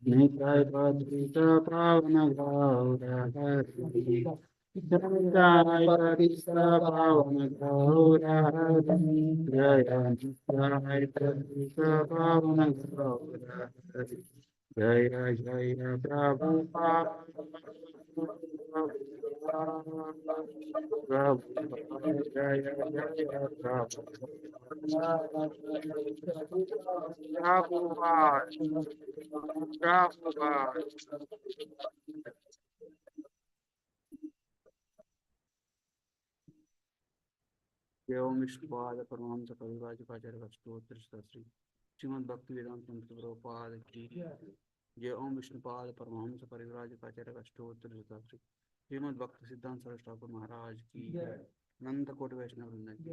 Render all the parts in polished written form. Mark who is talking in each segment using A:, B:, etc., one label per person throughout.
A: Nitai Padrika Pavana Gaura Hari Nitai Padrika Pavana Gaura Hari Jaya Nitai Padrika Pavana Gaura Hari Jaya Jaya Prabhupada Prabhupada Jaya Jaya Prabhupada Prabhupada जय ओम विष्णुपाद परमहंस कविराज आचार्य अष्टोत्तर श्री श्रीमद् भक्ति वेदांत प्रभुपाद की जय ओम विष्णुपाद परमहंस परिव्राज आचार्य अष्टोत्तर श्री श्रीमद् भक्ति सिद्धांत सरस्वती ठाकुर महाराज की नंद कोटि वैष्णव वृंद की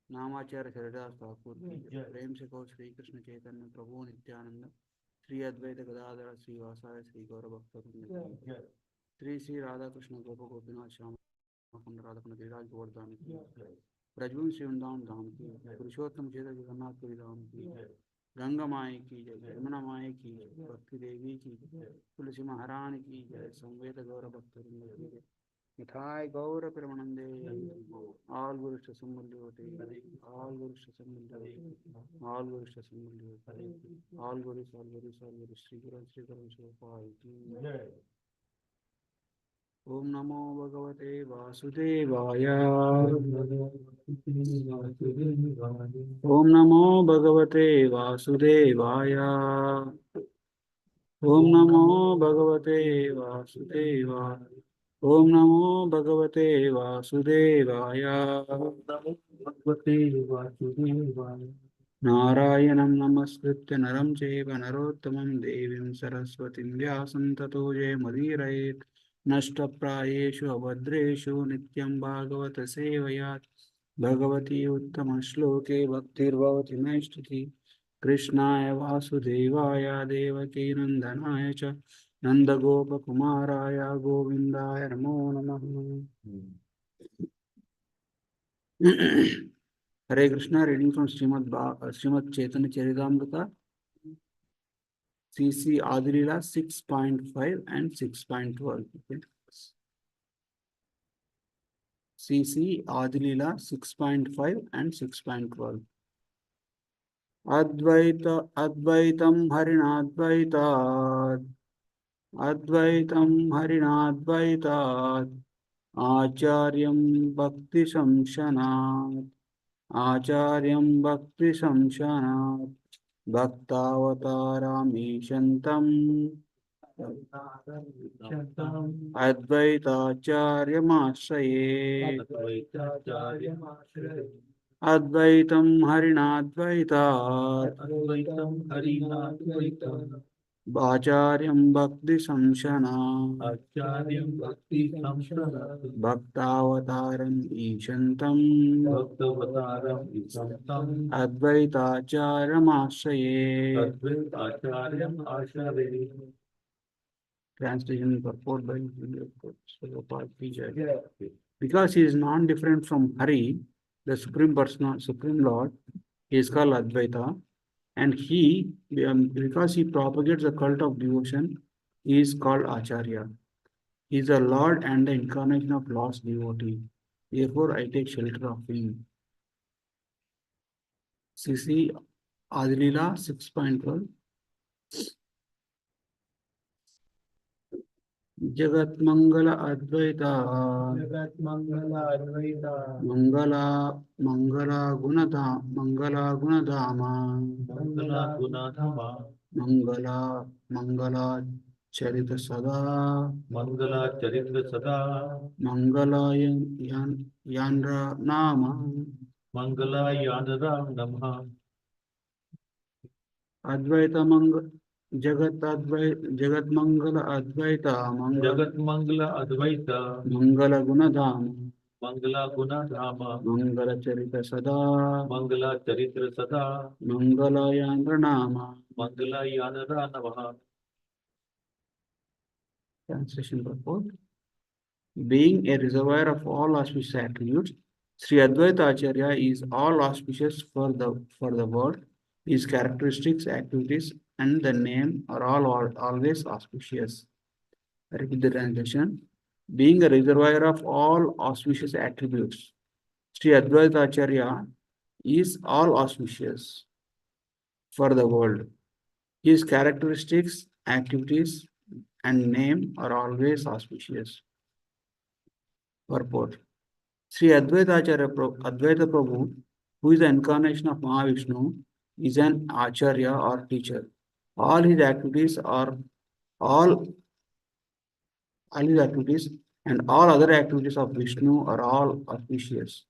A: नामाचार्य हरिदास ठाकुर की प्रेम से कहो श्री कृष्ण चैतन्य प्रभु नित्यानंद श्री अद्वैत गदाधर श्रीवासाय श्री गौर भक्त वृंद श्री श्री राधा कृष्ण गोप गोपीनाथ श्याम राधा कुंड गिरिराज गोवर्धन की ब्रजवंश वृंदावन धाम की पुरुषोत्तम चेतन जगन्नाथपुरी धाम की गंगा माई की जय यमुना माई की भक्ति देवी की तुलसी महारानी की जय संवेद गौर भक्त वृंद की जय मिठाई गौर परमानंदे all gurus to samulyote all gurus to samulyote all gurus to samulyote all gurus Sri Guru Prabhupada Om Namo Bhagavate Vasudevaya Om Namo Bhagavate Vasudevaya Om Namo Bhagavate Vasudevaya Om Namo Bhagavate Vasudevaya Bhagavate Vasudevaya Narayanam Namaskritya Naram Chaiva Narottamam Devim Saraswatim Vyasam Tato Jayamudhirayet नष्टप्रायेषु अभद्रेषु नित्यं भागवत सेवयात् भगवती उत्तम श्लोके भक्तिर्भवति नैष्ठिकी कृष्णाय वासुदेवाय देवकी नंदनाय च नंदगोपकुमाराय गोविन्दाय नमो नमः Hare Krishna reading from Srimad Chaitanya Charitamrita CC Adilila 6.5 and 6.12. Okay. CC Adilila 6.5 and 6.12. Advaitam Harinadvaitat Advaitam Harinadvaitat Acharyam Bhakti Samshanat Acharyam Bhakti Samshanat Bhaktavataramishantam Advaitacharyamasraye Advaitam Harinadvaitat Acharyam Bhakti Samshana Bhaktavataram Ishantam Advaitacharyamasraye Translation purport by Prabhupada ki jai. Because he is non-different from Hari, the Supreme Person, Supreme Lord, he is called Advaita. And he, because he propagates the cult of devotion, he is called Acharya. He is the Lord and the incarnation of lost devotee. Therefore, I take shelter of him. CC Adilila 6.12 Jagat Mangala Advaita Mangala Gunadhama Mangala Charita Sada Mangala Yandra Nama Advaita Jagat Mangala Advaita Mangala Gunadhama Mangala Charita Sada Mangala Yandra Nama Translation purport. Being a reservoir of all auspicious attributes, Sri Advaita Acharya is all auspicious for the world. His characteristics, activities, and the name are always auspicious. I repeat the translation. Being a reservoir of all auspicious attributes, Sri Advaita Acharya is all auspicious for the world. His characteristics, activities, and name are always auspicious. Purport. Sri Advaita Prabhu, who is the incarnation of Mahavishnu, is an Acharya or teacher. All his activities are all, all his activities and all other activities of Vishnu are all auspicious.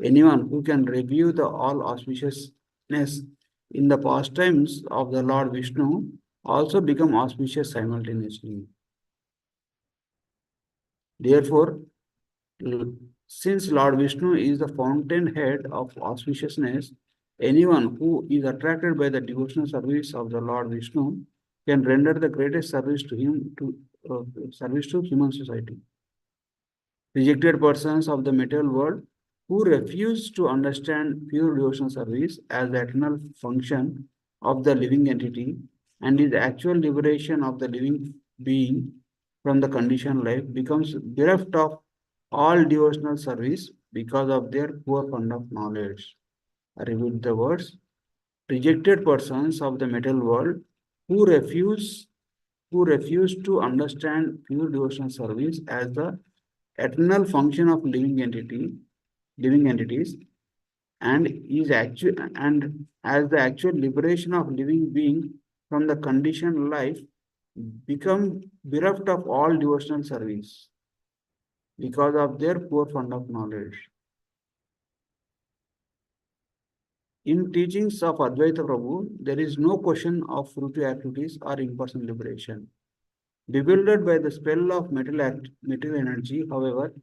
A: Anyone who can review the all auspiciousness in the pastimes of the Lord Vishnu also become auspicious simultaneously. Therefore, since Lord Vishnu is the fountainhead of auspiciousness, anyone who is attracted by the devotional service of the Lord Vishnu can render the greatest service to him service to human society. Rejected persons of the material world who refuse to understand pure devotional service as the eternal function of the living entity and is the actual liberation of the living being from the conditioned life becomes bereft of all devotional service because of their poor fund of knowledge. I repeat the words. Rejected persons of the material world who refuse to understand pure devotional service as the eternal function of living entities, and as the actual liberation of living being from the conditioned life become bereft of all devotional service because of their poor fund of knowledge. In teachings of Advaita Prabhu, there is no question of fruitive activities or impersonal liberation. Bewildered by the spell of material energy, however,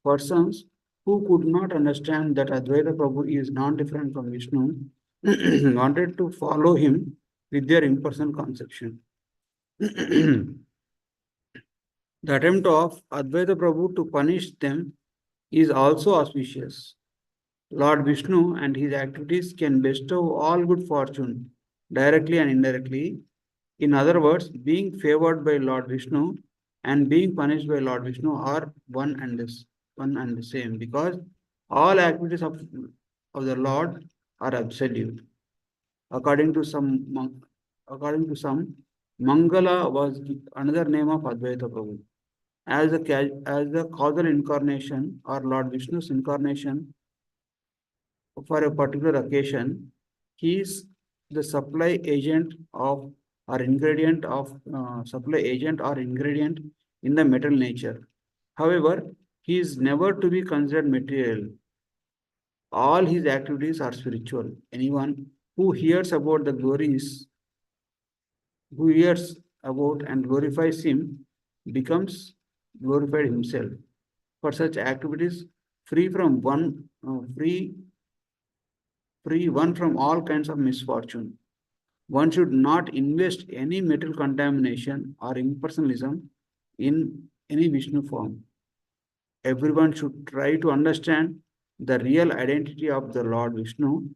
A: persons who could not understand that Advaita Prabhu is non-different from Vishnu wanted to follow him with their impersonal conception. The attempt of Advaita Prabhu to punish them is also auspicious. Lord Vishnu and his activities can bestow all good fortune directly and indirectly. In other words, being favored by Lord Vishnu and being punished by Lord Vishnu are one and the same because all activities of the Lord are absolute. According to some, Mangala was another name of Advaita Prabhu. As the causal incarnation or Lord Vishnu's incarnation for a particular occasion, he is the supply agent or ingredient in the metal nature. However, he is never to be considered material. All his activities are spiritual. Anyone who hears about the glories, who hears about and glorifies him, becomes glorified himself. For such activities, free from one, free one from all kinds of misfortune. One should not invest any material contamination or impersonalism in any Vishnu form. Everyone should try to understand the real identity of the Lord Vishnu,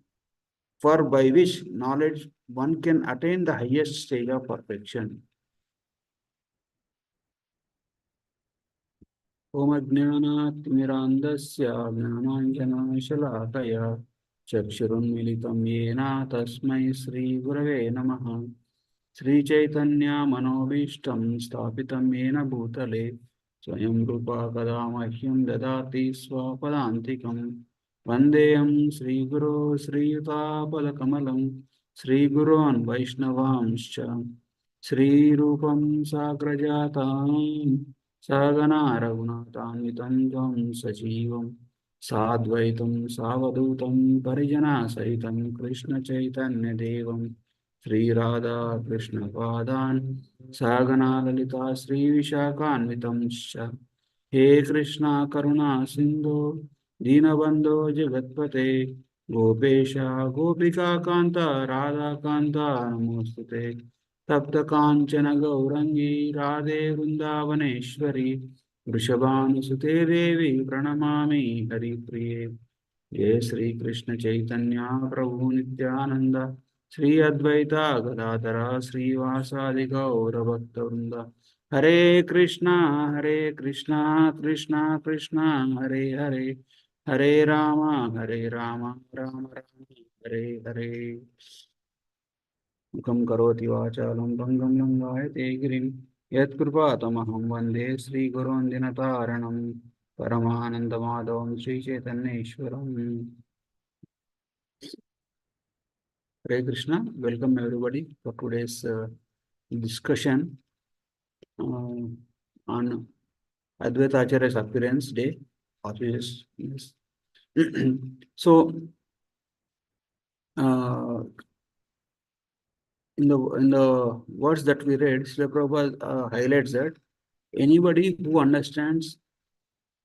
A: for by which knowledge one can attain the highest stage of perfection. Om Ajnanaatimirandasya Gnananjanashalaakaya Chakshurunmilitam Yena Tasmai Sri Gurave Namaha Sri Chaitanya Manobishtam Sthapitam Yena Bhutale Swayam Rupa Kadamahyam Dadati Swapadantikam Vandeham Sri Guru Sri Yuta Sri Gurun Vaishnavamscha Sri Rupam Sagrajatam Sagana Raghunathanitam Tvam Sajivam Sadvaitam Savadutam Parijana Sahitam Krishna Chaitanya Devam Sri Radha Krishna Padan Sagana Lalita Sri Vishakhanvitam Sha He Krishna Karuna Sindhu Dinabandho Jagatpate Gopesha Gopika Kanta Radha Kanta Namostute तप्त कांचन गौरंगी राधे वृंदावनेश्वरी वृषभानुसुते देवी प्रणमामि हरिप्रिये जय श्री कृष्ण चैतन्य प्रभु Nityanand Sri Advaita Gadadhara Srivasadi Gaura Bhakta Hare Krishna, Hare Krishna, Krishna Krishna, Hare Hare, Hare Rama, Hare Rama, Rama Rama, Hare Hare. Mukam karoti vachalam bhangam langayate girim yatkrupātamaham vande Sri Gurun Dinataranam Paramanandamadavam Sri Chaitanya Ishwaram. Hare Krishna, welcome everybody for today's discussion on Advaita Acharya's appearance day. Yes. So, uh, in the words that we read, Srila Prabhupada highlights that anybody who understands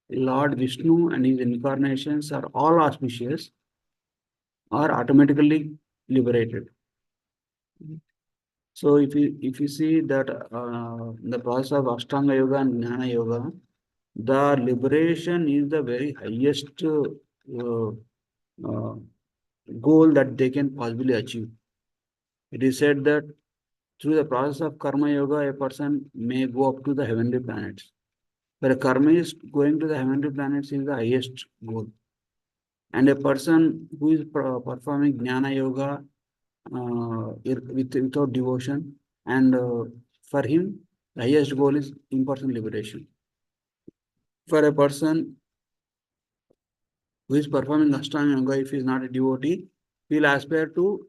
A: Lord Vishnu and his incarnations are all auspicious are automatically liberated. So if you see that the process of Ashtanga Yoga and Jnana Yoga, the liberation is the very highest uh, goal that they can possibly achieve. It is said that through the process of Karma Yoga, a person may go up to the heavenly planets. But a karma is going to the heavenly planets is the highest goal. And a person who is performing Jnana Yoga without devotion, and for him, the highest goal is impersonal liberation. For a person who is performing Ashtanga Yoga, if he is not a devotee, he will aspire to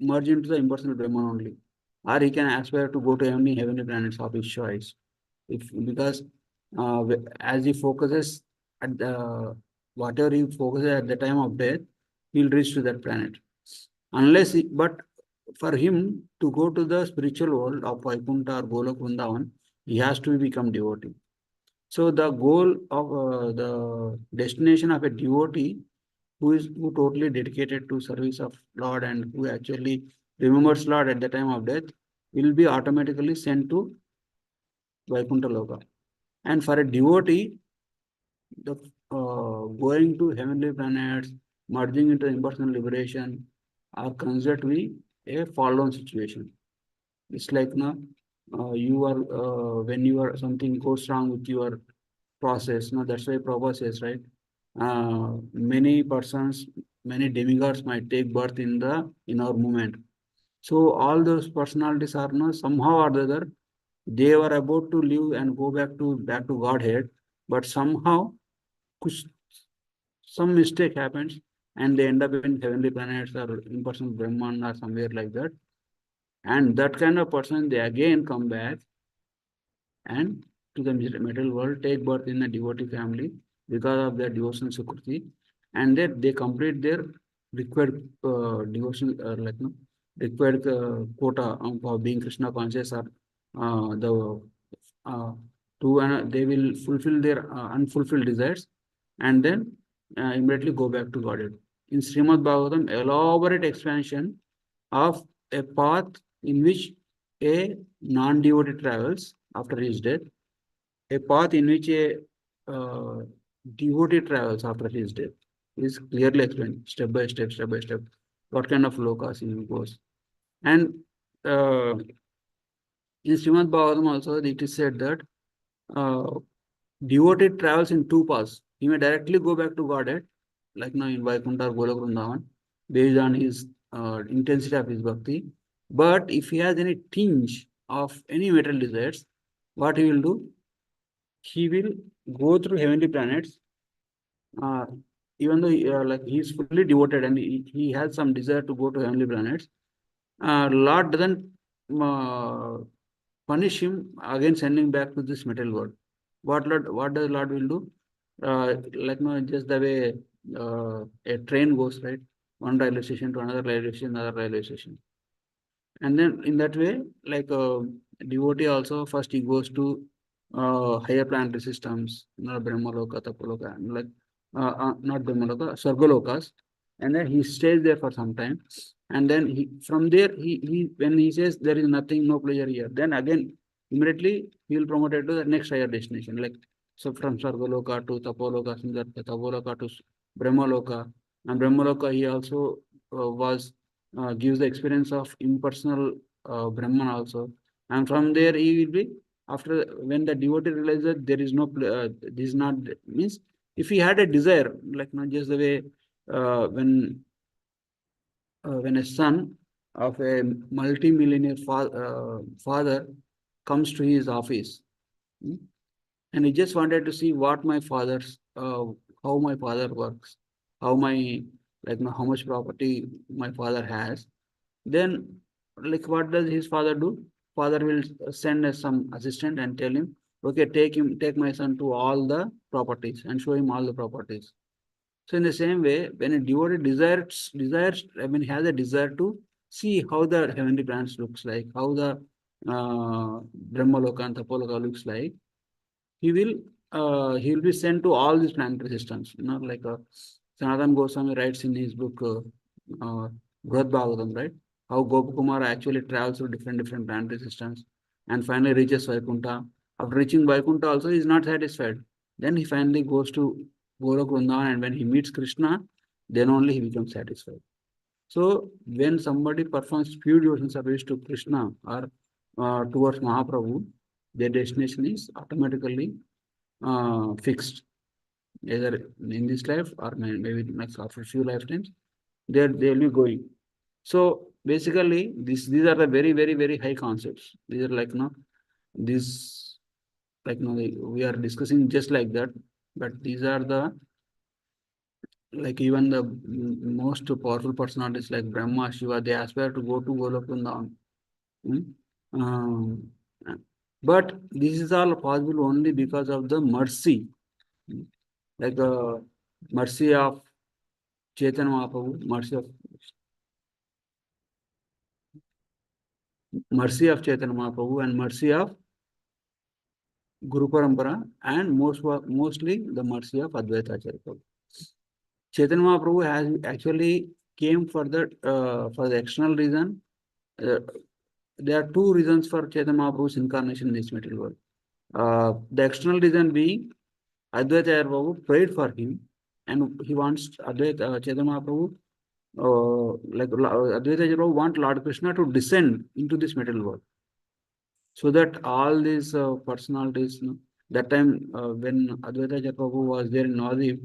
A: merge into the impersonal Brahman only. Or he can aspire to go to heavenly planets of his choice. Because as he focuses at the whatever he focuses at the time of death, he will reach to that planet. But for him to go to the spiritual world of Vaikuntha or Golok Vrindavan, he has to become devotee. So the goal of the destination of a devotee who totally dedicated to service of Lord and who actually remembers Lord at the time of death will be automatically sent to Vaikuntha Loka. And for a devotee, the going to heavenly planets, merging into impersonal liberation are considered to be a fall-down situation. It's like you are when you are something goes wrong with your process. No, that's why Prabhupada says, right? Many persons, many demigods might take birth in our movement. So all those personalities are somehow or the other they were about to live and go back to Godhead, but somehow some mistake happens and they end up in heavenly planets or impersonal Brahman or somewhere like that. And that kind of person, they again come back and to the material world, take birth in a devotee family because of their devotional sukriti, and then they complete their required devotional required quota of being Krishna conscious or the they will fulfill their unfulfilled desires and then immediately go back to Godhead. In Srimad Bhagavatam, elaborate expansion of a path in which a non-devotee travels after his death, a path in which a devotee travels after his death is clearly explained step by step, what kind of lokas he goes. And in Srimad Bhagavatam also it is said that devotee travels in two paths. He may directly go back to Godhead, like now in Vaikuntha or Golok Vrindavan, based on his intensity of his bhakti. But if he has any tinge of any material desires, what he will do? He will go through heavenly planets, uh, even though he is fully devoted and he has some desire to go to heavenly planets. Lord doesn't uh, punish him again, sending back to this material world. What does Lord will do? Just the way a train goes, right? One railway station to another railway station, another railway station. And then in that way, like devotee also, first he goes to higher planetary systems, Brahmaloka, Tapaloka, not Brahmaloka, Sargalokas, and then he stays there for some time. And then from there, he when he says there is nothing, no pleasure here, then again, immediately he will promote it to the next higher destination. Like so from Sargaloka to Tapaloka, from Tapaloka to Brahmaloka. And Brahmaloka, he also was gives the experience of impersonal Brahman also. And from there, he will be, after when the devotee realizes that there is no, this is not, means if he had a desire, like not just the way when a son of a multi-millionaire father comes to his office, hmm, and he just wanted to see what my father's, how my father works, how my, like, how much property my father has. Then, like, what does his father do? Father will send some assistant and tell him, okay, take my son to all the properties and show him all the properties. So in the same way, when a devotee desires, I mean, has a desire to see how the heavenly planets looks like, how the Brahmaloka and Tapoloka looks like, he will be sent to all these planetary systems. You know, like Sanatana Goswami writes in his book Brihad Bhagavatam, right? How Gopakumara actually travels through different planetary systems and finally reaches Vaikuntha. After reaching Vaikuntha, also he is not satisfied. Then he finally goes to Golok Vrindavan, and when he meets Krishna, then only he becomes satisfied. So when somebody performs pure devotion service to Krishna or towards Mahaprabhu, their destination is automatically fixed, either in this life or maybe next after a few lifetimes. They will be going. So basically, these are the very high concepts. These are like these like we are discussing just like that, but these are the, like, even the most powerful personalities like Brahma, Shiva, they aspire to go to Golok Vrindavan. Hmm? Um, but this is all possible only because of the mercy, like mercy of Chaitanya Mahaprabhu, mercy of Chaitanya Mahaprabhu, and mercy of Guru Parampara, and mostly the mercy of Advaita Acharya Prabhu. Chaitanya Mahaprabhu has actually came for the external reason. Uh, there are two reasons for Chaitanya Mahaprabhu's incarnation in this material world. The external reason being Advaita Acharya Prabhu prayed for him, and he wants Chaitanya Mahaprabhu, Advaita Acharya Prabhu want Lord Krishna to descend into this material world, so that all these personalities, that time when Advaita Acharya Prabhu was there in Navadvip,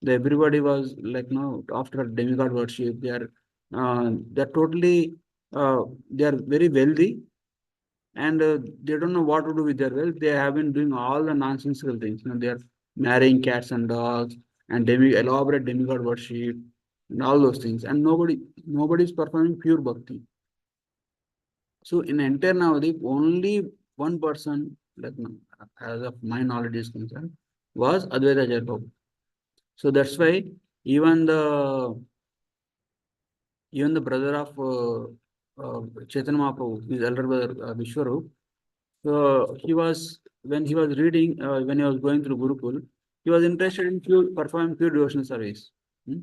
A: everybody was like, after demigod worship, they're totally, they are very wealthy, and they don't know what to do with their wealth. They have been doing all the nonsensical things. They are marrying cats and dogs and elaborate demigod worship and all those things, and nobody is performing pure bhakti. So in entire Navadip, only one person, like, as of my knowledge is concerned, was Advaita Acharya Prabhu. So that's why even the even the brother of Chaitanya Mahaprabhu, his elder brother Vishwarup, so when he was reading, when he was going through Gurukul, he was interested in performing pure devotional service. Hmm?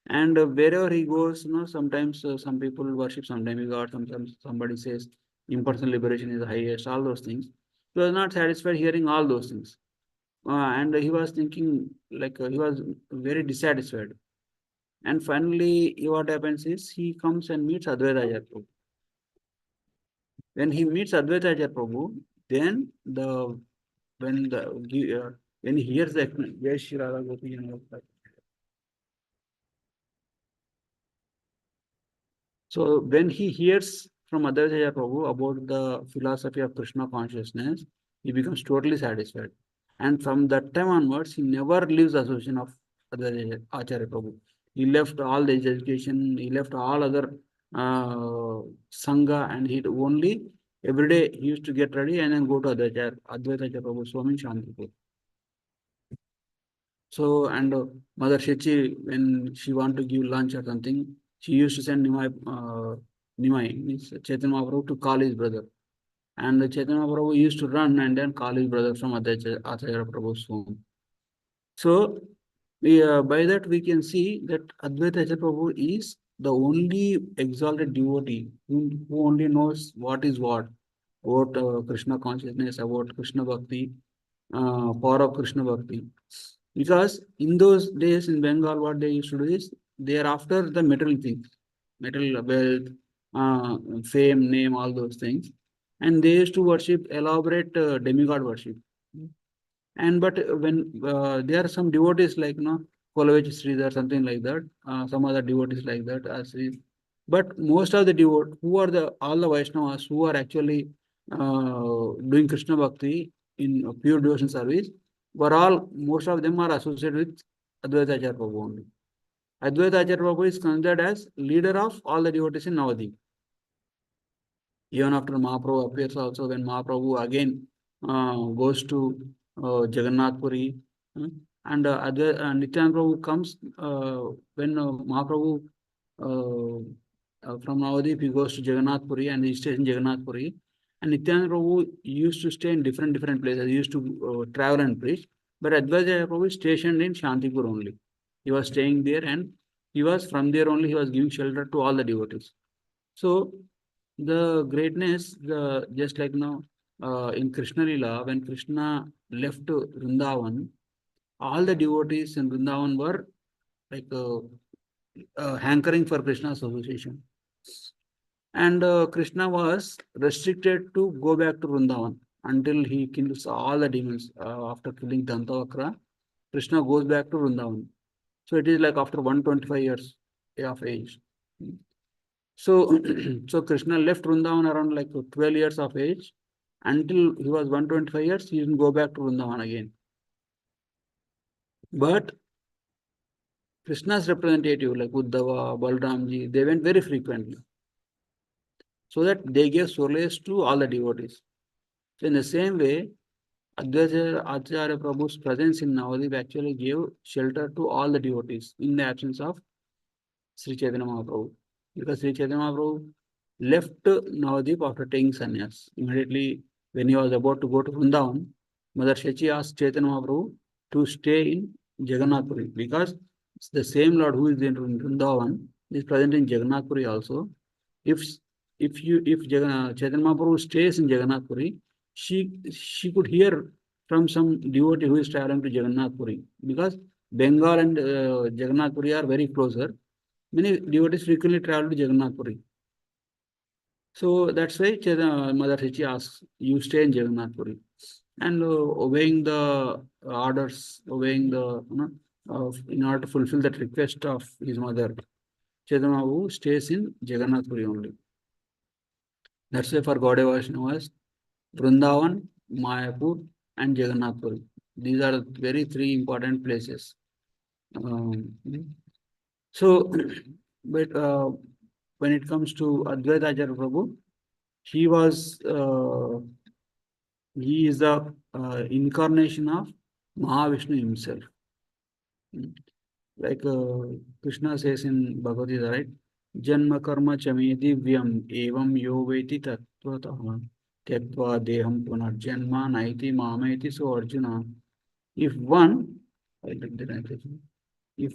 A: And wherever he goes, sometimes some people worship, sometimes God, sometimes somebody says impersonal liberation is the highest, all those things. He was not satisfied hearing all those things. And he was thinking, like, he was very dissatisfied. And finally, what happens is he comes and meets Advaita Acharya Prabhu. When he meets Advaita Acharya Prabhu, then when he hears the Jai Shri Radha Gopi, so when he hears from Advaita Prabhu about the philosophy of Krishna consciousness, he becomes totally satisfied. And from that time onwards, he never leaves the association of Advaita Acharya Prabhu. He left all the education, he left all other Sangha, and he only every day he used to get ready and then go to Advaita Acharya Prabhu, Swami Shantipur. So, and Mother Shechi, when she want to give lunch or something, she used to send Nimai, means Chaitanya Mahaprabhu, to call his brother. And the Chaitanya Mahaprabhu used to run and then call his brother from Acharya Prabhu's home. So, by that we can see that Advaita Acharya Prabhu is the only exalted devotee who only knows what is what, about Krishna consciousness, about Krishna Bhakti, power of Krishna Bhakti. Because in those days in Bengal, what they used to do is they are after the material things. material wealth, fame, name, all those things. And they used to worship elaborate demigod worship. And but when there are some devotees like Kolavich Sridhar, something like that, some other devotees like that, but most of the devotees who are the all the Vaishnavas who are actually doing Krishna Bhakti in pure devotion service, were all most of them are associated with Advaita Acharya Prabhu only. Advaita Acharya Prabhu is considered as leader of all the devotees in Navadip. Even after Mahaprabhu appears also, when Mahaprabhu again goes to Jagannath Puri, and Nityananda Prabhu comes when Mahaprabhu from Navadip, he goes to Jagannath Puri and he stays in Jagannath Puri. And Nityananda Prabhu used to stay in different places. He used to travel and preach. But Advaita Prabhu is stationed in Shantipur only. He was staying there, and he was from there only. He was giving shelter to all the devotees. So the greatness, the just like now in Krishna Lila, when Krishna left Vrindavan, all the devotees in Vrindavan were like hankering for Krishna's association. And Krishna was restricted to go back to Vrindavan until he kills all the demons. After killing Dantavakra, Krishna goes back to Vrindavan. So it is like after 125 years of age. So, so Krishna left Vrindavan around like 12 years of age. Until he was 125 years, he didn't go back to Vrindavan again. But Krishna's representative like Uddhava, Balramji, they went very frequently, so that they gave solace to all the devotees. So in the same way, Advaita Acharya Prabhu's presence in Navadip actually gave shelter to all the devotees in the absence of Sri Chaitanya Mahaprabhu. Because Sri Chaitanya Mahaprabhu left Navadip after taking sannyas. Immediately when he was about to go to Vrindavan, Mother Shachi asked Chaitanya Mahaprabhu to stay in Jagannath Puri, because the same Lord who is in Vrindavan is present in Jagannath Puri also. If Chaitanya Mahaprabhu stays in Jagannath Puri, she could hear from some devotee who is traveling to Jagannath Puri, because Bengal and Jagannath Puri are very closer. Many devotees frequently travel to Jagannath Puri. So that's why Mother Richi asks, you stay in Jagannath Puri. And obeying the orders, obeying the, in order to fulfill that request of his mother, Chaitanya Mahaprabhu stays in Jagannath Puri only. That's why for Gaudiya Vaishnavas, Vrindavan, Mayapur, and Jagannath Puri. These are very three important places. So, but when it comes to Advaita Acharya Prabhu, he was he is the incarnation of Mahavishnu himself. Like Krishna says in Bhagavad Gita, right? Janma karma chame divyam evam yo veti tattvataha tyaktva deham punarjanma naiti mameti. So Arjuna, if one, I like the translation, if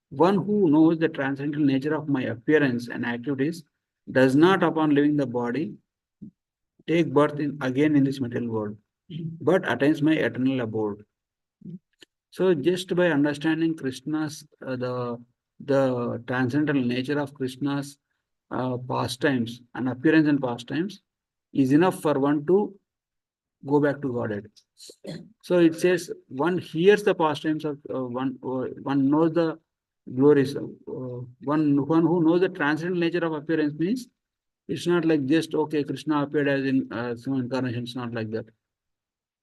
A: one who knows the transcendental nature of my appearance and activities does not, upon leaving the body, take birth again in this material world, but attains my eternal abode. So just by understanding Krishna's the transcendental nature of Krishna's pastimes and appearance and pastimes is enough for one to go back to Godhead. So it says one hears the pastimes of one knows the glories. One who knows the transcendental nature of appearance means it's not like just okay, Krishna appeared as in some incarnation. It's not like that.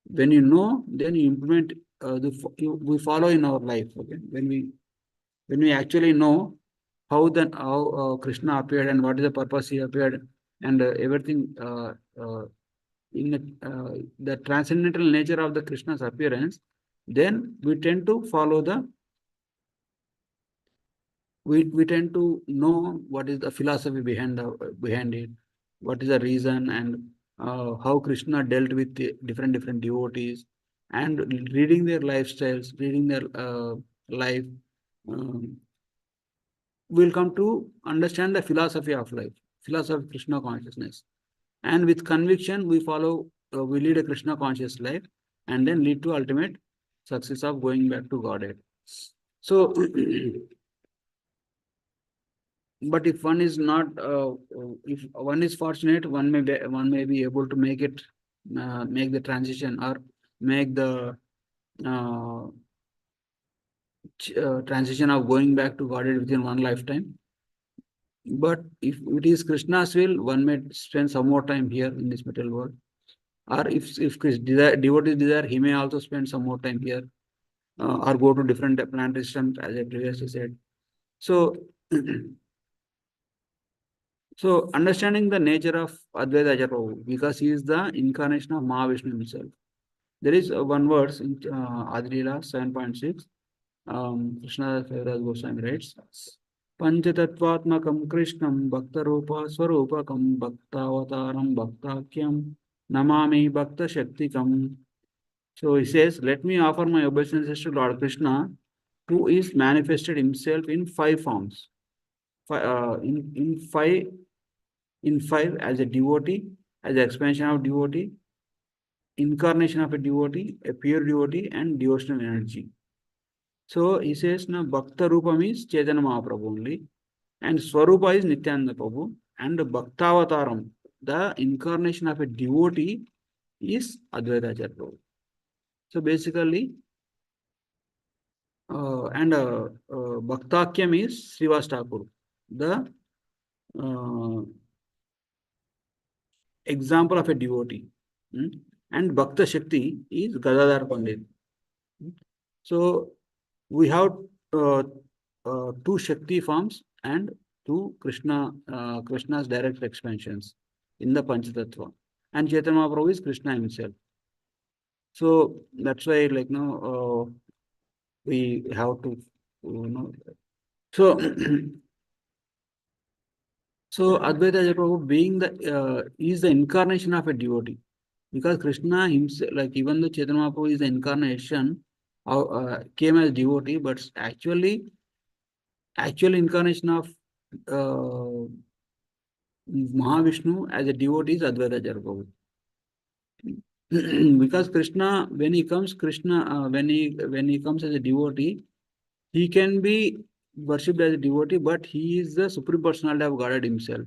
A: When you know, then you implement. We follow in our life. Okay, when we actually know how Krishna appeared and what is the purpose he appeared and everything in the transcendental nature of the Krishna's appearance, then we tend to follow we tend to know what is the philosophy behind it, what is the reason, and how Krishna dealt with the different devotees, and reading their lifestyles, reading their life, um, we'll come to understand the philosophy of life, philosophy of Krishna consciousness. And with conviction, we lead a Krishna conscious life, and then lead to ultimate success of going back to Godhead. So, but if one is not, if one is fortunate, one may be able to make the transition, or make the uh, transition of going back to Godhead within one lifetime. But if it is Krishna's will, one may spend some more time here in this material world. Or if devotee desire, he may also spend some more time here, or go to different planetary systems, as I previously said. So, so understanding the nature of Advaita Acharya Prabhu, because he is the incarnation of Mahavishnu himself. There is one verse in Adilila 7.6. Krishna Kaviraj Goswami writes, Panchatattvatmakam Krishnam Bhaktarupa Swarupakam Bhaktavataram Bhaktakyam Namami Bhakta Shaktikam. So he says, let me offer my obeisances to Lord Krishna, who is manifested himself in five forms. In five, as a devotee, as an expansion of devotee, incarnation of a devotee, a pure devotee, and devotional energy. So he says, now Bhakta Rupam is Chaitanya Mahaprabhu only, and Swarupa is Nityananda Prabhu, and Bhaktavataram, the incarnation of a devotee, is Advaita Acharya Prabhu. So basically, Bhaktakyam is Srivas Thakur. The example of a devotee. And Bhakta Shakti is Gadadhar Pandit. So we have two Shakti forms and two Krishna's direct expansions in the Panchatattva. And Chaitanya Mahaprabhu is Krishna himself. So that's why, we have to, so so Advaita Acharya Prabhu being is the incarnation of a devotee, because Krishna himself, like even though Chaitanya Mahaprabhu is the incarnation, came as devotee, but actual incarnation of Mahavishnu as a devotee is Advaita Acharya Prabhu. Because Krishna, when he comes, when he comes as a devotee, he can be worshipped as a devotee, but he is the supreme personality of Godhead himself.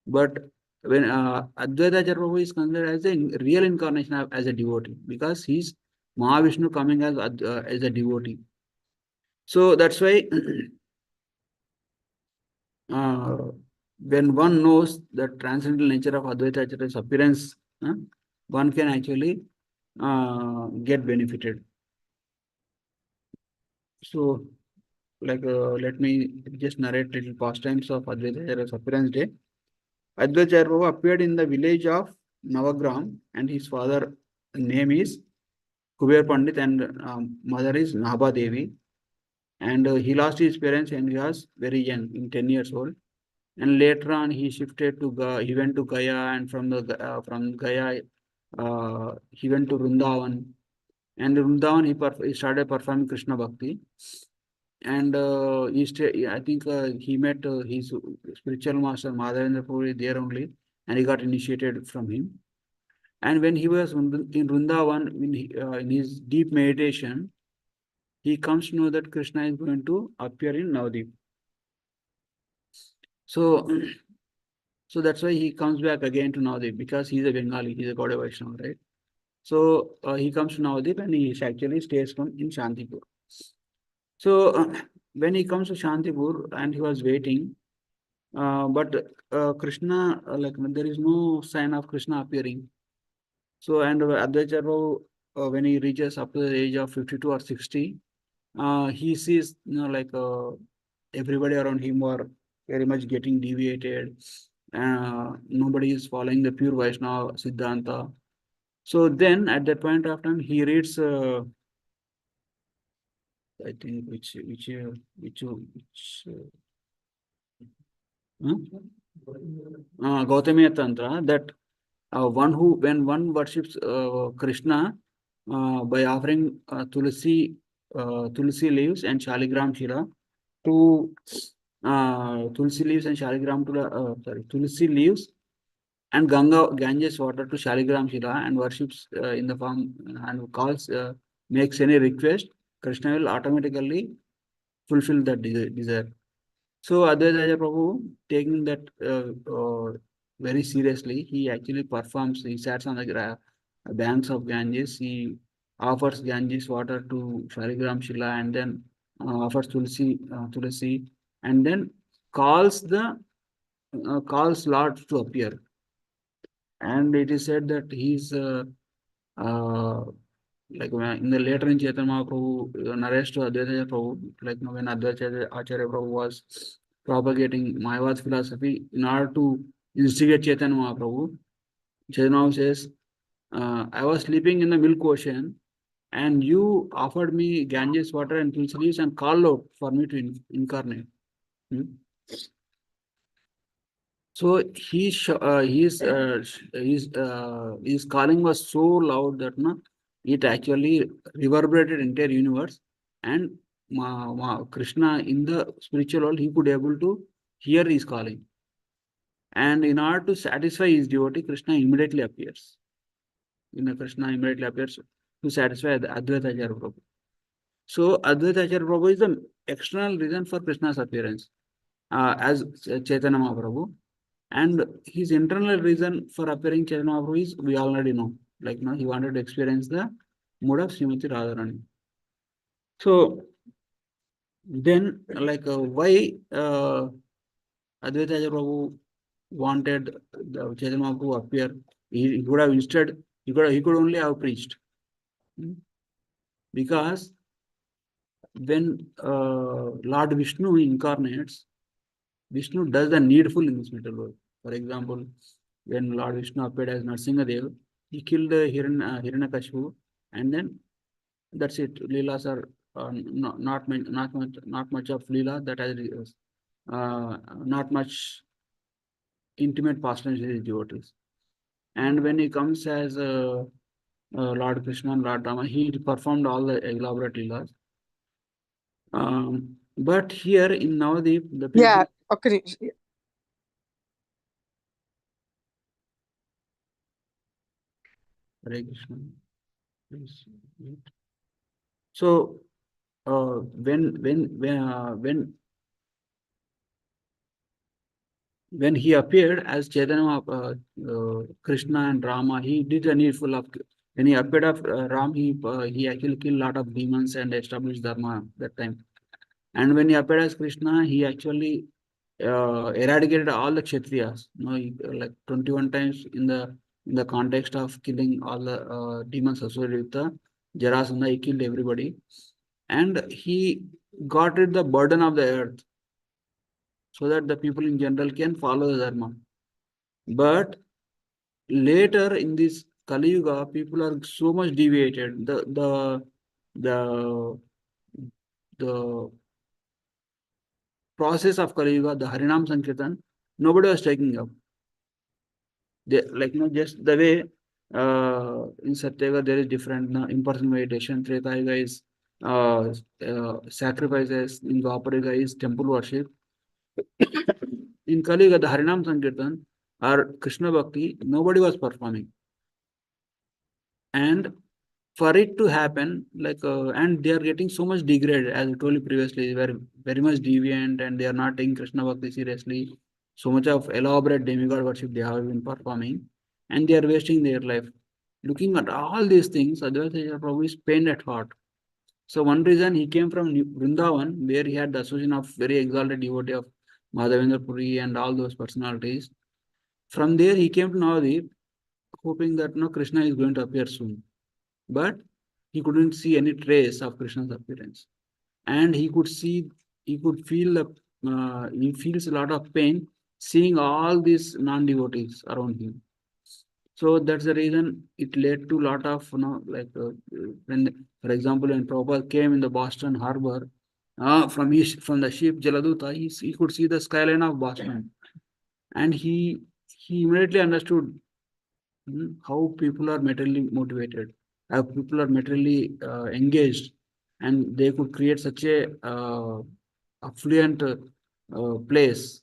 A: But when Advaita Acharya Prabhu is considered as a real incarnation as a devotee, because he's Mahavishnu coming as a devotee. So that's why when one knows the transcendental nature of Advaita Acharya's appearance, one can actually get benefited. So, let me just narrate little pastimes of Advaita Acharya's appearance day. Advaita Acharya Prabhu appeared in the village of Navagram, and his father name is Kuber Pandit, and mother is Nabha Devi. And he lost his parents when he was very young, in 10 years old. And later on, he shifted to he went to Gaya, and from Gaya, he went to Vrindavan. And in Vrindavan, he started performing Krishna Bhakti. And I think he met his spiritual master Madhavendra Puri there only, and he got initiated from him. And when he was in Vrindavan, in his deep meditation, he comes to know that Krishna is going to appear in Navadip. So, so that's why he comes back again to Navadip, because he's a Bengali, he's a Gaudiya Vaishnava, right? So he comes to Navadip, and he actually stays in Shantipur. So when he comes to Shantipur, and he was waiting, but Krishna, there is no sign of Krishna appearing. So, and Advaita Prabhu, when he reaches up to the age of 52 or 60, he sees, everybody around him are very much getting deviated. Nobody is following the pure Vaishnava Siddhanta. So then, at that point of time, he reads, I think, Gautamiya Tantra, that when one worships Krishna by offering tulsi leaves and shaligram shila to tulsi leaves and shaligram to tulsi leaves and Ganges water to shaligram shila, and worships in the form, and makes any request, Krishna will automatically fulfill that desire. So Advaita Acharya Prabhu, taking that very seriously, he actually performs. He sits on the banks of Ganges. He offers Ganges water to Shaligram Shila, and then offers Tulsi, and then calls calls Lord to appear. And it is said that he's uh, in the later in Chaitanya Mahaprabhu narrates to Advaita Prabhu, when Advaita Acharya Prabhu was propagating Mayavad philosophy in order to instigate Chaitanya Mahaprabhu. Chaitanya Mahaprabhu says, I was sleeping in the milk ocean and you offered me Ganges water and tulsi leaves and called out for me to incarnate. Hmm? So his calling was so loud that it actually reverberated entire universe, and Krishna in the spiritual world he could able to hear his calling, and in order to satisfy his devotee, Krishna immediately appears. Krishna immediately appears to satisfy the Advaita Acharya Prabhu. So Advaita Acharya Prabhu is the external reason for Krishna's appearance as Chaitanya Mahaprabhu. And his internal reason for appearing Chaitanya Mahaprabhu is we already know. He wanted to experience the mood of Srimati Radharani. So then, why Advaita Acharya Prabhu wanted the Chaitanya Mahaprabhu to appear? He could have instead, he could only have preached. Because when Lord Vishnu incarnates, Vishnu does the needful in this material world. For example, when Lord Vishnu appeared as Narsingadev, he killed Hiranyakashipu, and then that's it. Leelas are not much of Leela. That has not much intimate pastime with his devotees. And when he comes as Lord Krishna and Lord Rama, he performed all the elaborate Leelas. But here in Navadip, the people.
B: Yeah, okay.
A: Hare Krishna. Please. So when he appeared as Chaitanya, Krishna and Rama, he did a needful of. When he appeared of Ram, he actually killed a lot of demons and established dharma that time. And when he appeared as Krishna, he actually eradicated all the Kshatriyas. Like 21 times in the context of killing all the demons associated with the Jarasandha, he killed everybody, and he got rid the burden of the earth, so that the people in general can follow the dharma. But later in this Kali Yuga, people are so much deviated. The the process of Kali Yuga, the Harinam Sankirtan, nobody was taking up. They, just the way in Satyega there is different in-person meditation. Treta Yuga is sacrifices. In Dwapara Yuga is temple worship. In Kali Yuga, the Harinam Sankirtan or Krishna Bhakti, nobody was performing. And for it to happen, and they are getting so much degraded, as I told you previously, they were very much deviant and they are not taking Krishna Bhakti seriously. So much of elaborate demigod worship they have been performing, and they are wasting their life. Looking at all these things, Advaita Prabhu is pained at heart. So one reason he came from Vrindavan, where he had the association of very exalted devotee of Madhavendra Puri and all those personalities. From there, he came to Navadip, hoping that Krishna is going to appear soon. But he couldn't see any trace of Krishna's appearance. And he could feel he feels a lot of pain seeing all these non-devotees around him. So that's the reason it led to a lot of, when, for example, when Prabhupada came in the Boston harbor, from the ship Jaladuta, he could see the skyline of Boston. And he immediately understood how people are materially motivated, how people are materially engaged, and they could create such a affluent place.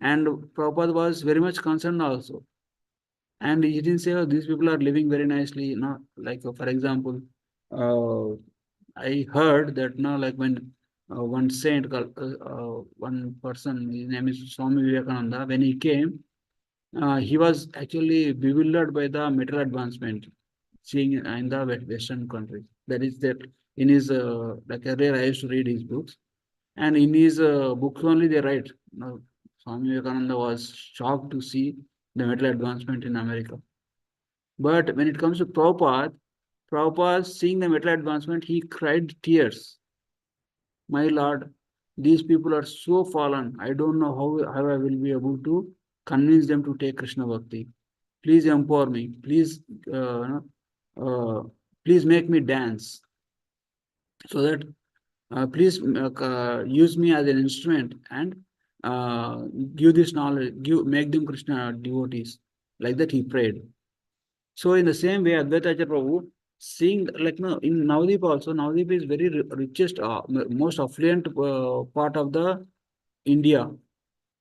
A: And Prabhupada was very much concerned also. And he didn't say, oh, these people are living very nicely. For example, I heard that when one saint called, one person, his name is Swami Vivekananda. When he came, he was actually bewildered by the material advancement seeing in the Western countries. That is that in his like earlier I used to read his books, and in his books only they write. Swami Vivekananda was shocked to see the material advancement in America. But when it comes to Prabhupada seeing the material advancement, he cried tears. My Lord, these people are so fallen. I don't know how I will be able to convince them to take Krishna Bhakti. Please empower me. Uh, please make me dance so that please use me as an instrument and uh, give this knowledge, make them Krishna devotees. Like that, he prayed. So in the same way, Advaita Acharya Prabhu, seeing like no, in Navadip also, Navadip is very richest, most affluent part of the India.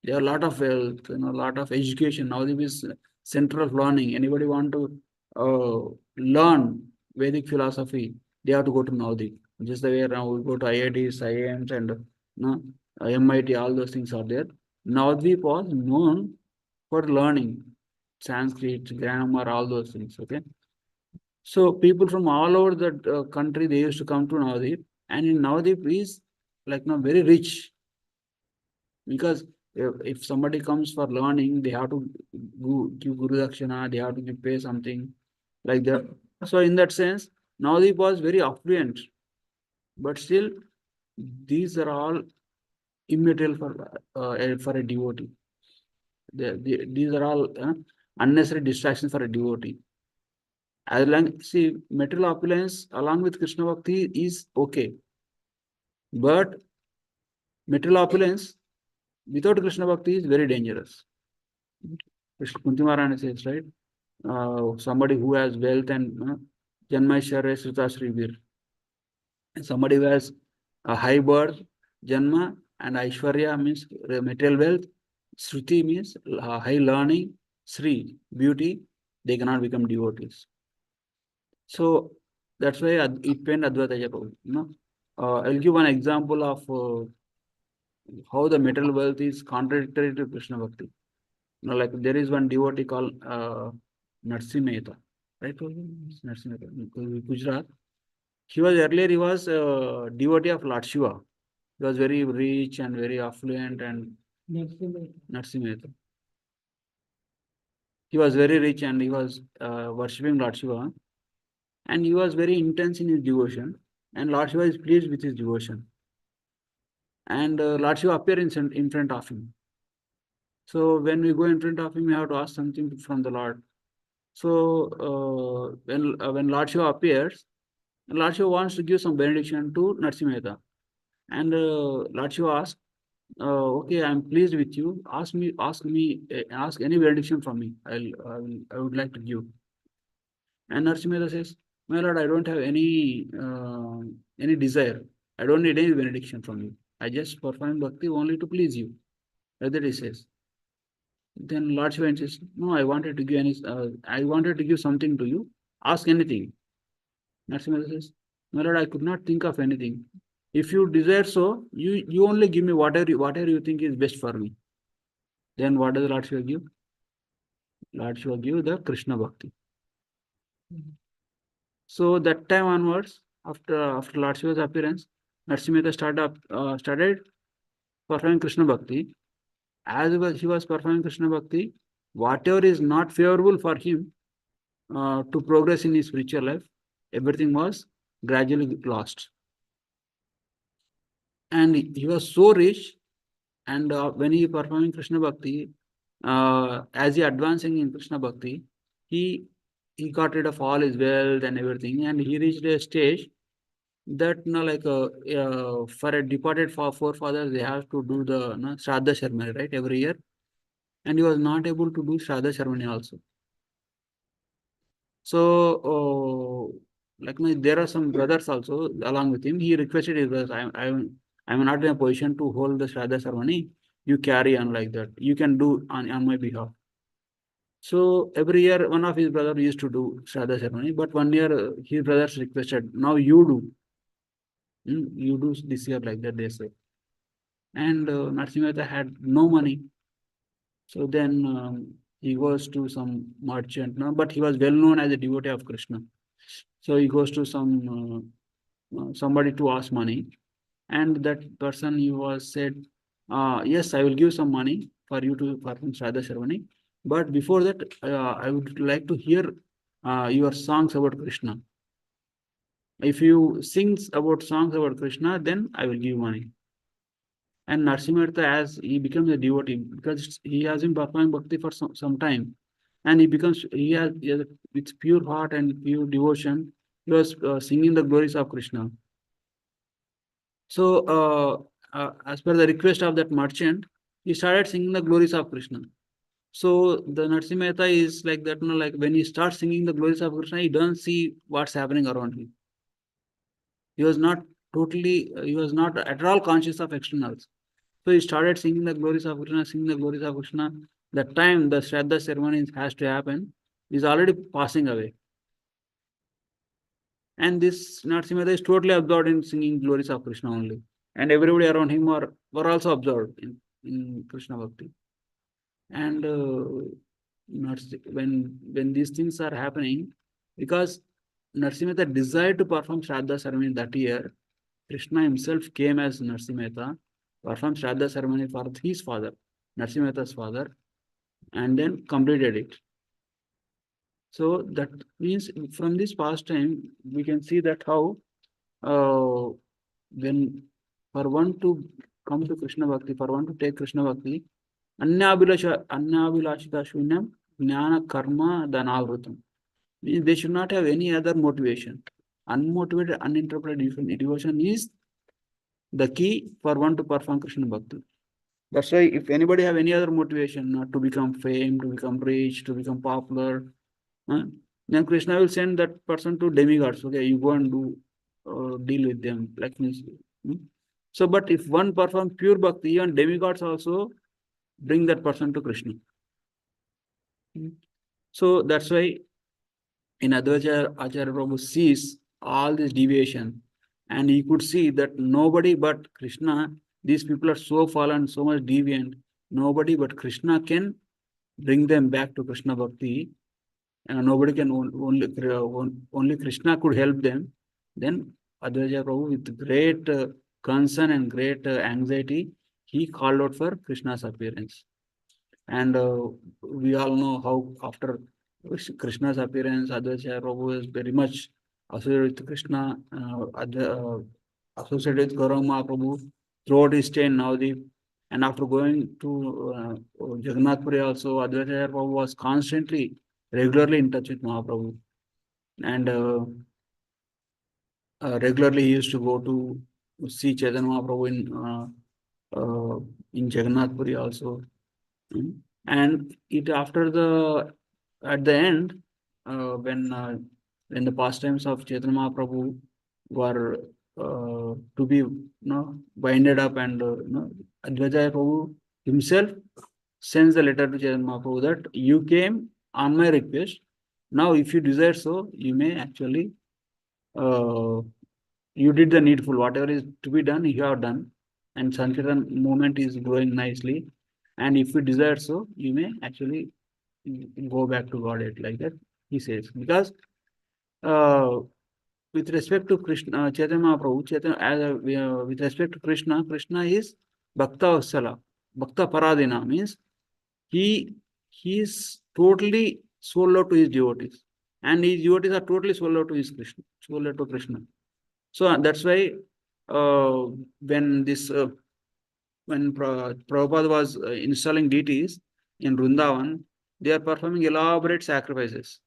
A: There are a lot of wealth, a lot of education. Navadip is center of learning. Anybody want to learn Vedic philosophy, they have to go to Navadip. Just the way now we go to IITs, IIMs, and MIT, all those things are there. Navadip was known for learning Sanskrit, grammar, all those things. Okay. So people from all over the country, they used to come to Navadip, and in Navadip is like very rich, because if somebody comes for learning, they have to give Guru Dakshina, they have to pay something like that. So in that sense, Navadip was very affluent, but still these are all immaterial for a devotee. These are all unnecessary distractions for a devotee. As long see material opulence along with Krishna Bhakti is okay, but material opulence without Krishna Bhakti is very dangerous. Kunti Maharani says, right? Somebody who has wealth and Janmaishwarya Srita Srivir. Somebody who has a high birth, Janma, and Aishwarya means material wealth. Sruti means high learning, Sri, beauty, they cannot become devotees. So that's why it pained Advaita Acharya. I'll give one example of how the material wealth is contradictory to Krishna Bhakti. Like there is one devotee called Narsi Mehta, right? Narsi Mehta, Gujarat. He was a devotee of Lord Shiva. He was very rich and very affluent and Narsi Mehta. He was very rich and he was worshipping Lord Shiva, and he was very intense in his devotion, and Lord Shiva is pleased with his devotion. And Lord Shiva appears in front of him. So when we go in front of him, we have to ask something from the Lord. So when Lord Shiva appears, Lord Shiva wants to give some benediction to Narsimehta. And Lord Shiva asks, okay, I'm pleased with you. Ask any benediction from me. I would like to give. And Narsimehta says, my Lord, I don't have any desire. I don't need any benediction from you. I just perform bhakti only to please you. Like that he says. Then Lord Shiva says, no, I wanted to give something to you. Ask anything. Narsimha says, my Lord, I could not think of anything. If you desire so, you only give me whatever you think is best for me. Then what does Lord Shiva give? Lord Shiva give the Krishna Bhakti. So that time onwards, after Lord Shiva's appearance, Narsimha started performing Krishna Bhakti. As he was performing Krishna Bhakti, whatever is not favorable for him to progress in his spiritual life, everything was gradually lost. And he was so rich, and when he performing Krishna Bhakti, as he advancing in Krishna Bhakti, he got rid of all his wealth and everything, and he reached a stage that for a departed forefathers, they have to do the Shraddha ceremony, right, every year, and he was not able to do Shraddha ceremony also. So there are some brothers also along with him. He requested his brothers, I'm not in a position to hold the Shraddha ceremony. You carry on like that. You can do on my behalf. So every year, one of his brothers used to do Shraddha ceremony, but one year his brothers requested, now you do. You do this year like that, they say. And Narasimha had no money. So then he goes to some merchant, no? But he was well known as a devotee of Krishna. So he goes to somebody to ask money, and that person he was said, yes, I will give some money for you to perform Shraddha ceremony. But before that, I would like to hear your songs about Krishna. If you sing about songs about Krishna, then I will give money. And Narsimharta, as he becomes a devotee, because he has been performing bhakti for some time, and he has with pure heart and pure devotion, he was singing the glories of Krishna. So, as per the request of that merchant, he started singing the glories of Krishna. So the Narsimharta is like that, like when he starts singing the glories of Krishna, he doesn't see what's happening around him. He was not he was not at all conscious of externals. So he started singing the glories of Krishna, singing the glories of Krishna. That time the Shraddha ceremony has to happen, is already passing away. And this Narasimha is totally absorbed in singing glories of Krishna only. And everybody around him were also absorbed in Krishna Bhakti. And when these things are happening, because Narasimha desired to perform Shraddha ceremony that year, Krishna himself came as Narasimha, performed Shraddha ceremony for his father, Narasimha's father, and then completed it. So that means from this past time, we can see that how when for one to come to Krishna Bhakti, for one to take Krishna Bhakti, Annabhilashita Shunyam, Jnana Karma Dhanavrutam. Means they should not have any other motivation. Unmotivated, uninterpreted devotion is the key for one to perform Krishna Bhakti. That's why if anybody have any other motivation, not to become fame, to become rich, to become popular, huh, then Krishna will send that person to demigods. Okay, you go and do deal with them. Like means, hmm? So, but if one performs pure bhakti, even demigods also bring that person to Krishna. Hmm. So that's why in Advaita Acharya Prabhu sees all this deviation, and he could see that nobody but Krishna, these people are so fallen, so much deviant, nobody but Krishna can bring them back to Krishna Bhakti. Nobody can only Krishna could help them. Then Advaita Prabhu, with great concern and great anxiety, he called out for Krishna's appearance. And we all know how after Krishna's appearance, Advaita Prabhu is very much associated with Krishna, associated with Gauranga Mahaprabhu throughout his stay in Navadip. And after going to Jagannath Puri also, Advaita Prabhu was constantly, regularly in touch with Mahaprabhu. And regularly he used to go to see Chaitanya Mahaprabhu in Jagannath Puri also. Mm. And it after the at the end, when the pastimes of Chaitanya Mahaprabhu were to be winded up, and Advaita Prabhu himself sends a letter to Chaitanya Mahaprabhu that you came on my request. Now, if you desire so, you may actually uh, you did the needful. Whatever is to be done, you have done, and Sankirtan movement is growing nicely. And if you desire so, you may actually go back to Godhead like that. He says because uh, with respect to Krishna, Chaitanya Mahaprabhu, with respect to Krishna, Krishna is Bhakta Vatsala, Bhakta Paradina means he he is totally sold out to his devotees, and his devotees are totally sold out to his Krishna, sold out to Krishna. So that's why uh, when this when Prabhupada was installing deities in Vrindavan, they are performing elaborate sacrifices.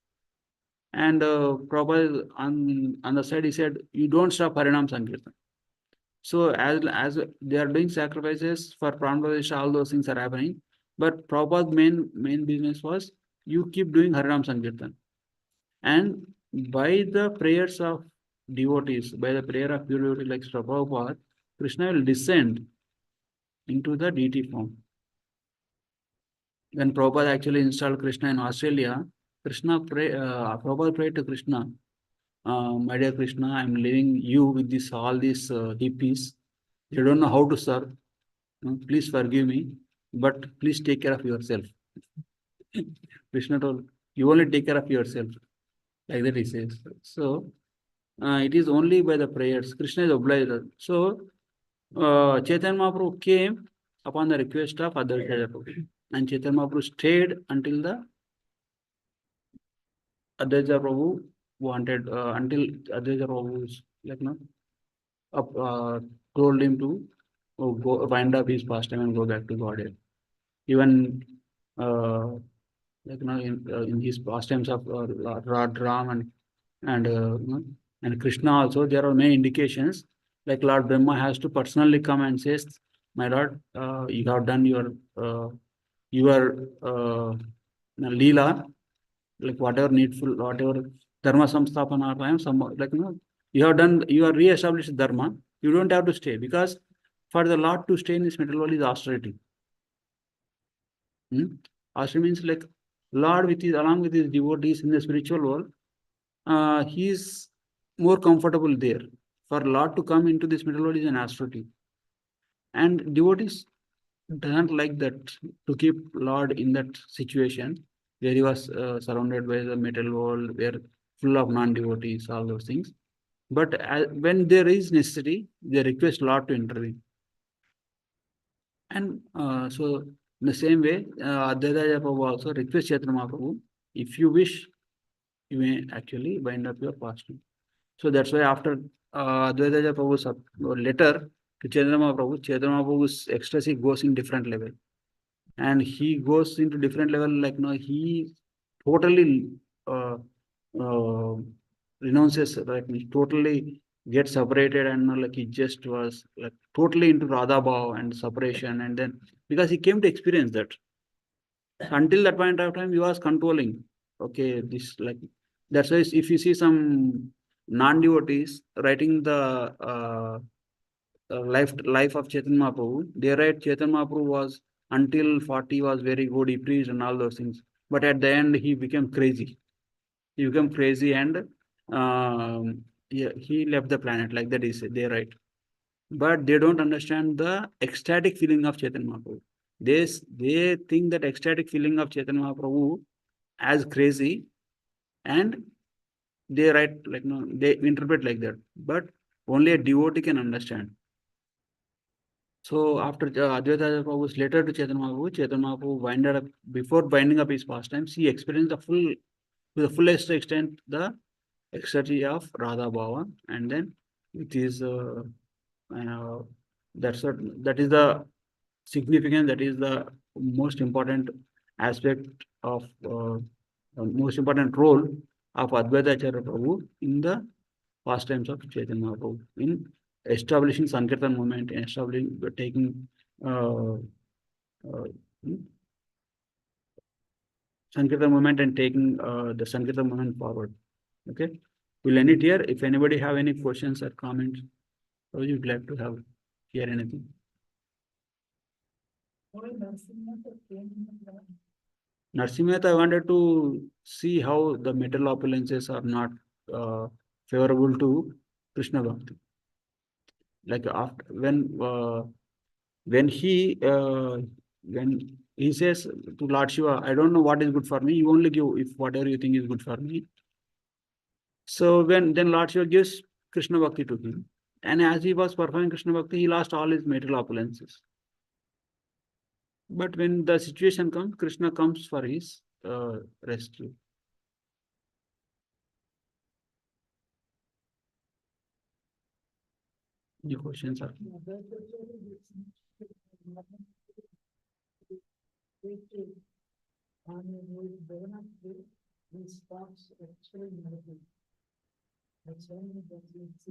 A: And Prabhupada on the side, he said, you don't stop Harinam Sankirtan. So as they are doing sacrifices for Pranavadisha, all those things are happening. But Prabhupada's main business was you keep doing Harinam Sankirtan. And by the prayers of devotees, by the prayer of pure devotee like Prabhupada, Krishna will descend into the deity form. When Prabhupada actually installed Krishna in Australia, Prabhupada prayed to Krishna my dear Krishna, I'm leaving you with this all these hippies. They don't know how to serve. Please forgive me, but please take care of yourself. Krishna told, you only take care of yourself. Like that he says. So it is only by the prayers. Krishna is obliged. So Chaitanya Mahaprabhu came upon the request of Advaita Prabhu. And Chaitanya Mahaprabhu stayed until the Advaita Prabhu wanted, until Advaita Prabhu is like, no, up, told him to go wind up his pastime and go back to Godhead. Even like, in his pastimes of Lord Ram and Krishna also, there are many indications. Like Lord Brahma has to personally come and says, "My Lord, you have done your lila, like whatever needful, whatever dharma samstapana time, some like you have done, you are re-established dharma. You don't have to stay because for the Lord to stay in this material world is austerity. Austerity means like Lord with his along with his devotees in the spiritual world, he is more comfortable there. For Lord to come into this middle world is an austerity. And devotees doesn't like that, to keep Lord in that situation where he was surrounded by the material world, where full of non-devotees, all those things. But when there is necessity, they request Lord to intervene. And so in the same way, Advaita Prabhu also request Chaitanya Mahaprabhu, if you wish, you may actually wind up your fasting. So that's why after Advaita Prabhu's letter to Chaitanya Mahaprabhu, Chaitanya Mahaprabhu's ecstasy goes in different level. And he goes into different level, like, he totally uh, renounces, like, he totally gets separated, and like he just was like totally into Radha Bhav and separation. And then because he came to experience that, until that point of time he was controlling. Okay, this like, that's why if you see some non-devotees writing the life of Chaitanya Mahaprabhu, they write Chaitanya Mahaprabhu was until 40 was very good, he preached and all those things. But at the end he became crazy. He became crazy and yeah, he left the planet, like that is they write. But they don't understand the ecstatic feeling of Chaitanya Mahaprabhu. They think that ecstatic feeling of Chaitanya Mahaprabhu as crazy, and they write like, no, they interpret like that. But only a devotee can understand. So after Advaita Prabhu's letter to Chaitanya Mahaprabhu winded up, before binding up his pastimes, he experienced to the fullest extent, the ecstasy of Radha Bhava, and then it is that is the significant, that is the most important aspect of most important role of Advaita Acharya Prabhu in the pastimes of Chaitanya Mahaprabhu, in establishing Sankirtan movement, and establishing, taking uh, uh, Sankirtan movement and taking the Sankirtan movement forward. Okay, we'll end it here. If anybody have any questions or comments, I would glad to have hear anything. Narsimha, I wanted to see how the material opulences are not uh, favorable to Krishna Bhakti. Like after when he says to Lord Shiva, I don't know what is good for me. You only give if whatever you think is good for me. So when then Lord Shiva gives Krishna Bhakti to him, and as he was performing Krishna Bhakti, he lost all his material opulences. But when the situation comes, Krishna comes for his rescue. Any questions are?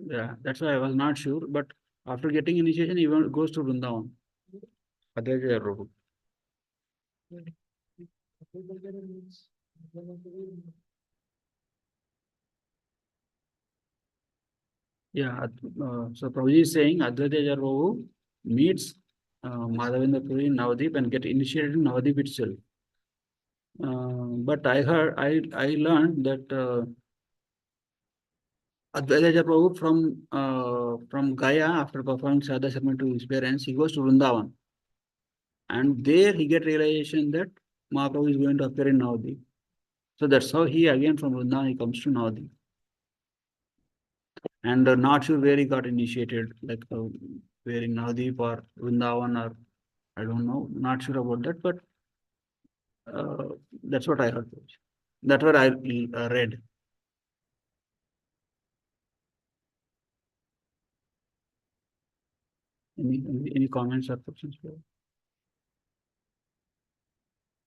A: Yeah, that's why I was not sure. But after getting initiation, he goes to Vrindavan. Advaita Prabhu. Yeah, so Prabhuji is saying Advaita Prabhu meets Madhavendra Puri in Navadip and get initiated in Navadip itself. But I learned that Bhagavat Acharya Prabhu from Gaya, after performing Shraddha ceremony to his parents, he goes to Vrindavan. And there he get realization that Mahaprabhu is going to appear in Navadvip. So that's how he again from Vrindavan he comes to Navadvip. And not sure where he got initiated, like where in Navadvip or Vrindavan or I don't know, not sure about that, but that's what I heard. That's what I read. Any comments or questions?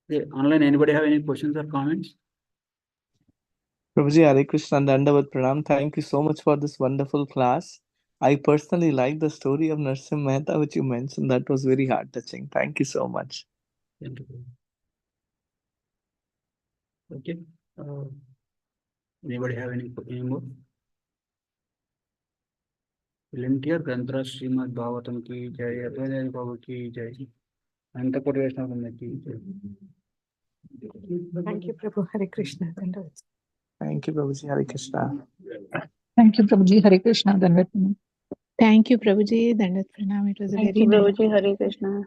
A: Okay, online, anybody have any questions or comments?
B: Prabhuji, Hare Krishna, Dandavat Pranam. Thank you so much for this wonderful class. I personally like the story of Narsim Mehta, which you mentioned. That was very heart touching. Thank you so much.
A: Thank you. Okay. Anybody have any more? Volunteer Gandhra Srimad Bhagavatam ki jai, Advaita Prabhu ki jai, Antapur Vaishnava Vrinda ki jai.
C: Thank you, Prabhu. Hare Krishna. Dandavat.
B: Thank you, Prabhuji, Hare Krishna.
D: Thank you, Prabhuji. Hare Krishna. Dandavat.
C: Thank you, Prabhuji. Dandavat Pranam. It was a
E: Thank
C: very
E: you,
C: nice.
E: Prabhuji. Hare Krishna.